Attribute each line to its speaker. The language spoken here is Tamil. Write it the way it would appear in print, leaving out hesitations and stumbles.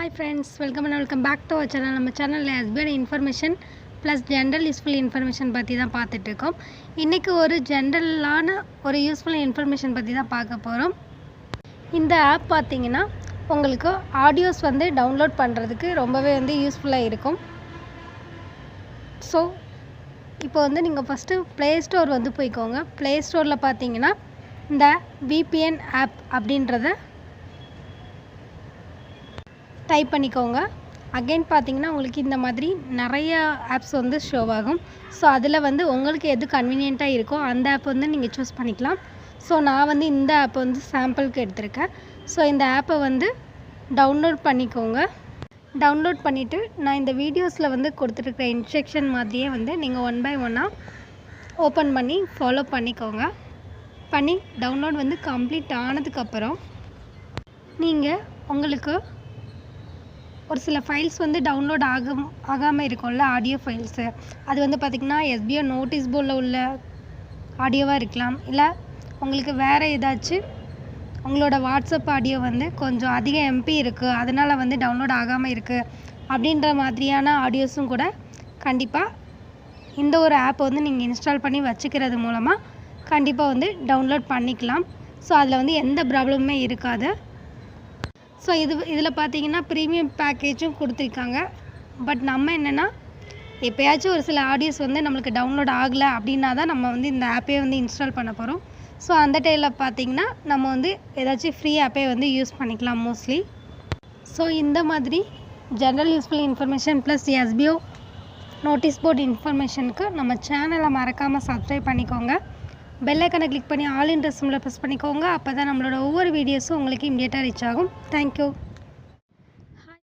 Speaker 1: Hi friends, welcome back to our channel. நம்ம சேனல்ல SBI information plus general useful information பற்றி தான் பார்த்துட்டு இருக்கோம். இன்றைக்கி ஒரு ஜென்ரலான ஒரு யூஸ்ஃபுல் இன்ஃபர்மேஷன் பற்றி தான் பார்க்க போகிறோம். இந்த ஆப் பார்த்தீங்கன்னா உங்களுக்கு ஆடியோஸ் டவுன்லோட் பண்ணுறதுக்கு ரொம்பவே யூஸ்ஃபுல்லாக இருக்கும். ஸோ இப்போ நீங்கள் ஃபஸ்ட்டு ப்ளே ஸ்டோர் போய்க்கோங்க. ப்ளே ஸ்டோரில் பார்த்தீங்கன்னா இந்த VPN ஆப் அப்படின்றத டைப் பண்ணிக்கோங்க. அகெயின் பார்த்தீங்கன்னா உங்களுக்கு இந்த மாதிரி நிறைய ஆப்ஸ் ஷோ ஆகும். ஸோ அதில் உங்களுக்கு எது கன்வீனியண்ட்டாக இருக்கோ அந்த ஆப் நீங்கள் சூஸ் பண்ணிக்கலாம். ஸோ நான் இந்த ஆப் சாம்பிளுக்கு எடுத்திருக்கேன். ஸோ இந்த ஆப்பை டவுன்லோட் பண்ணிக்கோங்க. டவுன்லோட் பண்ணிவிட்டு நான் இந்த வீடியோஸில் கொடுத்துருக்குற இன்ஸ்ட்ரக்ஷன் மாதிரியே நீங்கள் ஒன் பை ஒன்னாக ஓப்பன் பண்ணி ஃபாலோ பண்ணிக்கோங்க. பண்ணி டவுன்லோட் கம்ப்ளீட் ஆனதுக்கப்புறம் நீங்கள் உங்களுக்கு ஒரு சில ஃபைல்ஸ் டவுன்லோட் ஆகாமல் இருக்கும்ல, ஆடியோ ஃபைல்ஸு. அது பார்த்திங்கன்னா SBI நோட்டீஸ் போர்டில் உள்ள ஆடியோவாக இருக்கலாம், இல்லை உங்களுக்கு வேறு ஏதாச்சும் உங்களோட வாட்ஸ்அப் ஆடியோ கொஞ்சம் அதிக MP இருக்குது, அதனால் டவுன்லோட் ஆகாமல் இருக்குது அப்படின்ற மாதிரியான ஆடியோஸும் கூட கண்டிப்பாக இந்த ஒரு ஆப்பை நீங்கள் இன்ஸ்டால் பண்ணி வச்சுக்கிறது மூலமாக கண்டிப்பாக டவுன்லோட் பண்ணிக்கலாம். ஸோ அதில் எந்த ப்ராப்ளமுமே இருக்காது. ஸோ இதில் பார்த்தீங்கன்னா ப்ரீமியம் பேக்கேஜும் கொடுத்துருக்காங்க. பட் நம்ம என்னென்னா எப்போயாச்சும் ஒரு சில ஆடியோஸ் நம்மளுக்கு டவுன்லோட் ஆகலை அப்படின்னா தான் நம்ம இந்த ஆப்பே இன்ஸ்டால் பண்ண போகிறோம். ஸோ அந்த டைமில் பார்த்தீங்கன்னா நம்ம ஏதாச்சும் ஃப்ரீ ஆப்பே யூஸ் பண்ணிக்கலாம் மோஸ்ட்லி. ஸோ இந்த மாதிரி general useful information plus SBI notice board இன்ஃபர்மேஷனுக்கு நம்ம சேனலை மறக்காமல் சப்ஸ்கிரைப் பண்ணிக்கோங்க. பெல் ஐக்கனை கிளிக் பண்ணி ஆல் இன் சிம்பிளை ப்ரெஸ் பண்ணிக்கோங்க. அப்போ தான் நம்மளோட ஒவ்வொரு வீடியோஸும் உங்களுக்கு இமிடியேட்டாக ரீச் ஆகும். தேங்க்யூ.